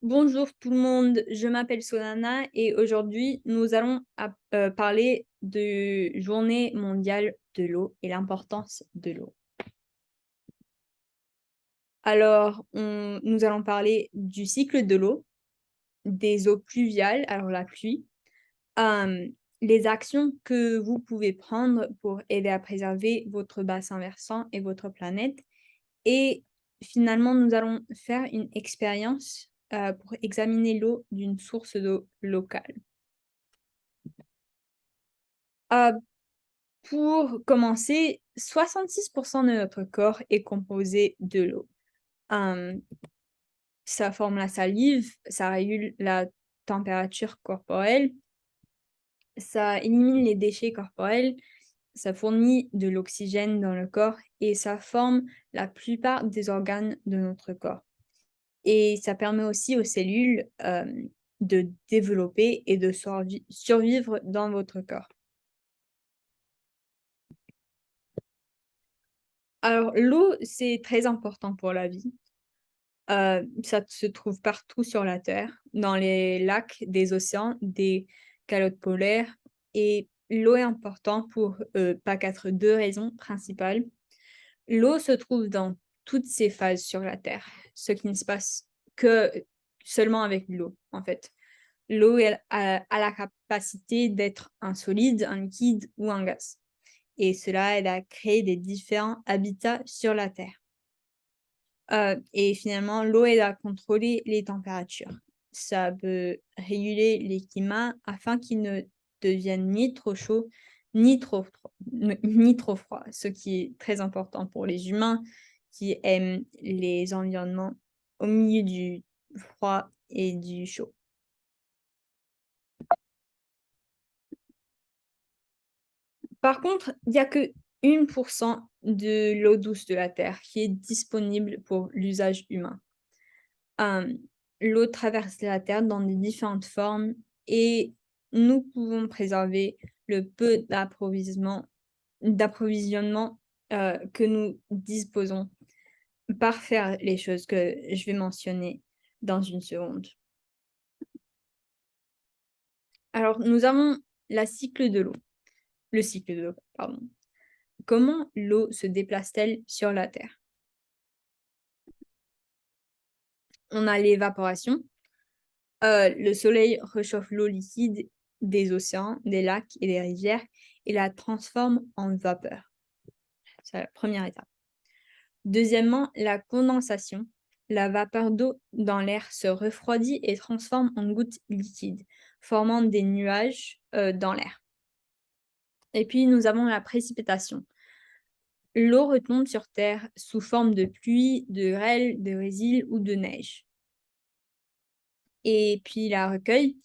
Bonjour tout le monde, je m'appelle Solana et aujourd'hui nous allons parler de Journée mondiale de l'eau et l'importance de l'eau. Alors, nous allons parler du cycle de l'eau, des eaux pluviales, alors la pluie, euh, les actions que vous pouvez prendre pour aider à préserver votre bassin versant et votre planète. Et finalement, nous allons faire une expérience pour examiner l'eau d'une source d'eau locale. Heu, pour commencer, 66 de notre corps est composé de l'eau. Hem, Ça forme la salive, ça régule la température corporelle, ça élimine les déchets corporels, ça fournit de l'oxygène dans le corps et ça forme la plupart des organes de notre corps. Et ça permet aussi aux cellules, de développer et de survivre dans votre corps. Alors l'eau, c'est très important pour la vie. Ça se trouve partout sur la terre, dans les lacs, des océans, des calottes polaires et l'eau est importante pour, pas qu'être 2 raisons principales. L'eau se trouve dans toutes ses phases sur la terre, ce qui ne se passe que seulement avec l'eau, en fait. L'eau, elle a la capacité d'être un solide, un liquide ou un gaz et cela aide à créer des différents habitats sur la terre. Et finalement, l'eau aide à contrôler les températures. Ça peut réguler les climats afin qu'ils ne deviennent ni trop chauds, ni trop froids, ce qui est très important pour les humains qui aiment les environnements au milieu du froid et du chaud. Par contre, il y a que 1 de l'eau douce de la terre qui est disponible pour l'usage humain. Hem, L'eau traverse la terre dans des différentes formes et nous pouvons préserver le peu d'approvisionnement, que nous disposons par faire les choses que je vais mentionner dans une seconde. Alors nous avons la cycle de l'eau le cycle de l'eau, pardon. Comment l'eau se déplace-t-elle sur la terre? On a l'évaporation. Le soleil réchauffe l'eau liquide des océans, des lacs et des rivières et la transforme en vapeur. C'est la première étape. Deuxièmement, la condensation. La vapeur d'eau dans l'air se refroidit et transforme en gouttes liquides, formant des nuages, dans l'air. Et puis nous avons la précipitation. L'eau retombe sur terre sous forme de pluie, de grêle, de résil ou de neige. Et puis la recueil.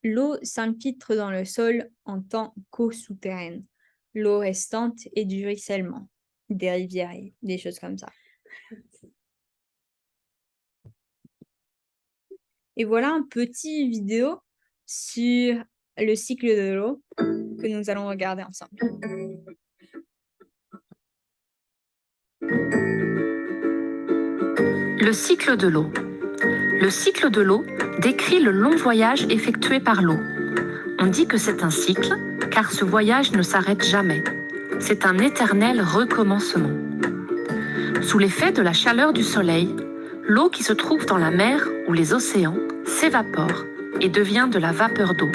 L'eau s'infiltre dans le sol en tant qu'eau souterraine. L'eau restante est du ruissellement, des rivières et des choses comme ça. Et voilà un petit vidéo sur le cycle de l'eau que nous allons regarder ensemble. Le cycle de l'eau. Le cycle de l'eau décrit le long voyage effectué par l'eau. On dit que c'est un cycle, car ce voyage ne s'arrête jamais. C'est un éternel recommencement. Sous l'effet de la chaleur du soleil, l'eau qui se trouve dans la mer ou les océans s'évapore et devient de la vapeur d'eau.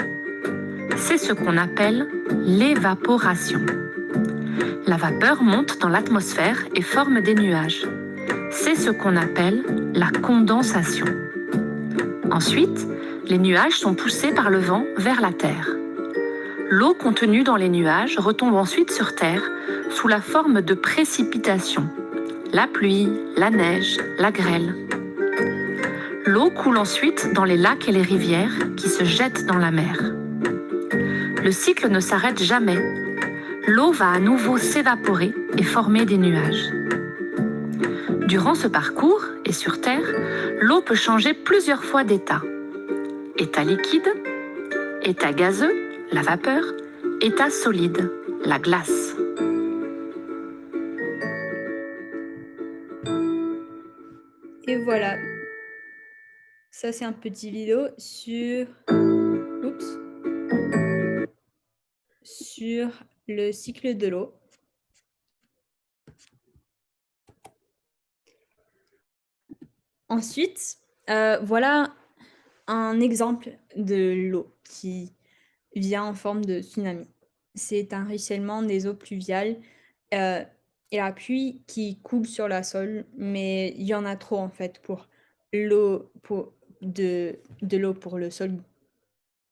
C'est ce qu'on appelle l'évaporation. La vapeur monte dans l'atmosphère et forme des nuages. C'est ce qu'on appelle la condensation. Ensuite, les nuages sont poussés par le vent vers la Terre. L'eau contenue dans les nuages retombe ensuite sur Terre sous la forme de précipitations. La pluie, la neige, la grêle. L'eau coule ensuite dans les lacs et les rivières qui se jettent dans la mer. Le cycle ne s'arrête jamais. L'eau va à nouveau s'évaporer et former des nuages. Durant ce parcours, et sur Terre, l'eau peut changer plusieurs fois d'état. État liquide, état gazeux, la vapeur, état solide, la glace. Et voilà, Ça, c'est un petit vidéo sur, oups, sur le cycle de l'eau. Ensuite, voilà un exemple de l'eau qui vient en forme de tsunami. C'est un ruissellement des eaux pluviales euh, et la pluie qui coule sur la sol, mais il y en a trop en fait pour l'eau de l'eau pour le sol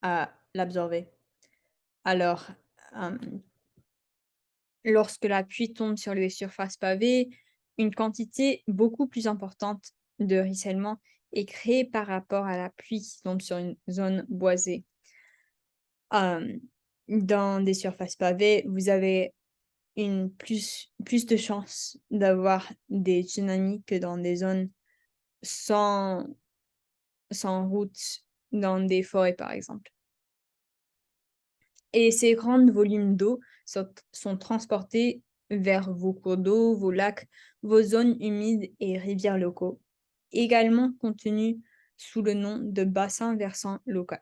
à l'absorber. Alors, euh, lorsque la pluie tombe sur les surfaces pavées, une quantité beaucoup plus importante de ruissellement est créée par rapport à la pluie qui tombe sur une zone boisée. Euh, dans des surfaces pavées, vous avez plus de chances d'avoir des tsunamis que dans des zones sans, sans route, dans des forêts par exemple. Et ces grands volumes d'eau sont transportés vers vos cours d'eau, vos lacs, vos zones humides et rivières locaux, également contenus sous le nom de bassin versant local.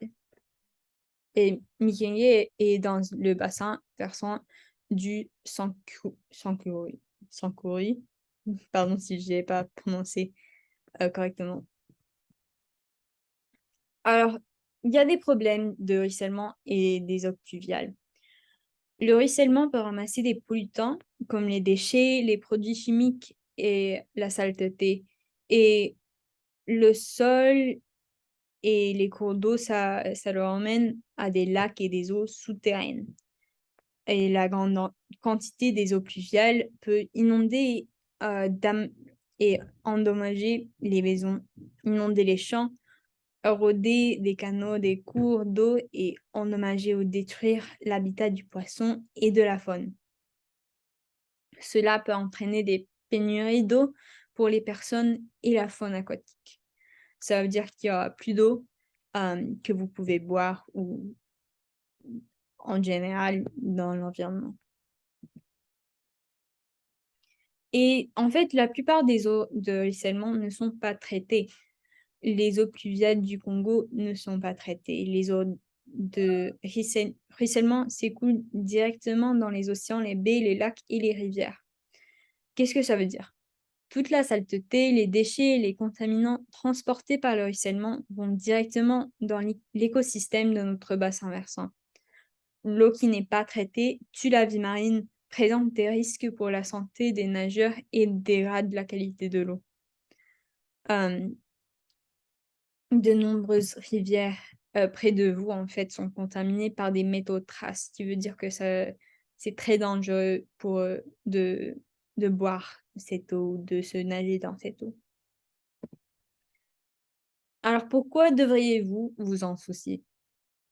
Et Mikenge est dans le bassin versant du Sankuri. Pardon si je n'ai pas prononcé correctement. Alors, il y a des problèmes de ruissellement et des eaux pluviales. Le ruissellement peut ramasser des pollutants comme les déchets, les produits chimiques et la saleté. Et le sol et les cours d'eau, ça leur emmène à des lacs et des eaux souterraines. Et la grande quantité des eaux pluviales peut inonder et endommager les maisons, inonder les champs, éroder des canaux, des cours d'eau et endommager ou détruire l'habitat du poisson et de la faune. Cela peut entraîner des pénuries d'eau pour les personnes et la faune aquatique. Ça veut dire qu'il y aura plus d'eau que vous pouvez boire ou en général dans l'environnement. Et en fait, la plupart des eaux de ruissellement ne sont pas traitées. Les eaux pluviales du Congo ne sont pas traitées. Les eaux de ruissellement s'écoulent directement dans les océans, les baies, les lacs et les rivières. Qu'est-ce que ça veut dire? Toute la saleté, les déchets, les contaminants transportés par le ruissellement vont directement dans l'écosystème de notre bassin versant. L'eau qui n'est pas traitée tue la vie marine, présente des risques pour la santé des nageurs et dégrade la qualité de l'eau. De nombreuses rivières près de vous en fait sont contaminées par des métaux traces, ce qui veut dire que c'est très dangereux pour de boire cette eau, de se nager dans cette eau. Alors pourquoi devriez-vous vous en soucier?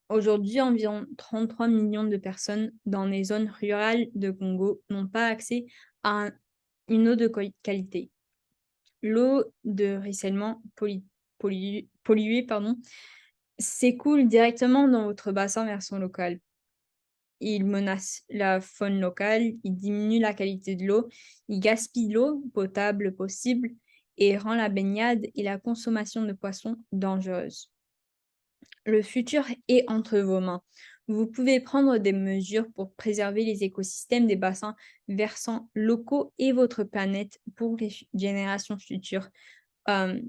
Aujourd'hui, environ 33 millions de personnes dans les zones rurales de Congo n'ont pas accès à une eau de qualité. L'eau de ruissellement polluée s'écoule directement dans votre bassin versant local. Il menace la faune locale, il diminue la qualité de l'eau, il gaspille l'eau potable possible et rend la baignade et la consommation de poissons dangereuses. Le futur est entre vos mains. Vous pouvez prendre des mesures pour préserver les écosystèmes des bassins versants locaux et votre planète pour les générations futures. Euh,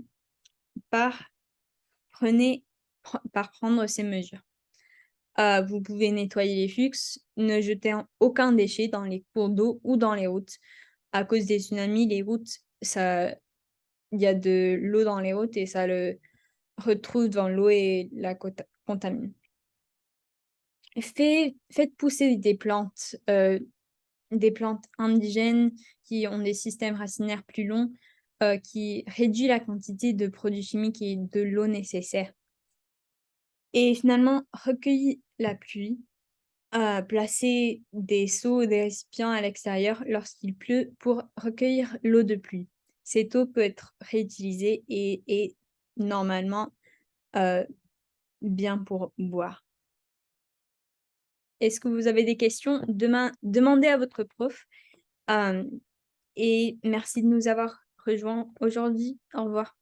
par, par prendre ces mesures. Vous pouvez nettoyer les flux, ne jeter aucun déchet dans les cours d'eau ou dans les routes. À cause des tsunamis, les routes, il y a de l'eau dans les routes et ça le retrouve dans l'eau et la contamine. Faites pousser des plantes indigènes qui ont des systèmes racinaires plus longs, qui réduit la quantité de produits chimiques et de l'eau nécessaire. Et finalement, recueillir la pluie, placer des seaux ou des récipients à l'extérieur lorsqu'il pleut pour recueillir l'eau de pluie. Cette eau peut être réutilisée et est normalement bien pour boire. Est-ce que vous avez des questions? Demandez à votre prof. Et merci de nous avoir rejoints aujourd'hui. Au revoir.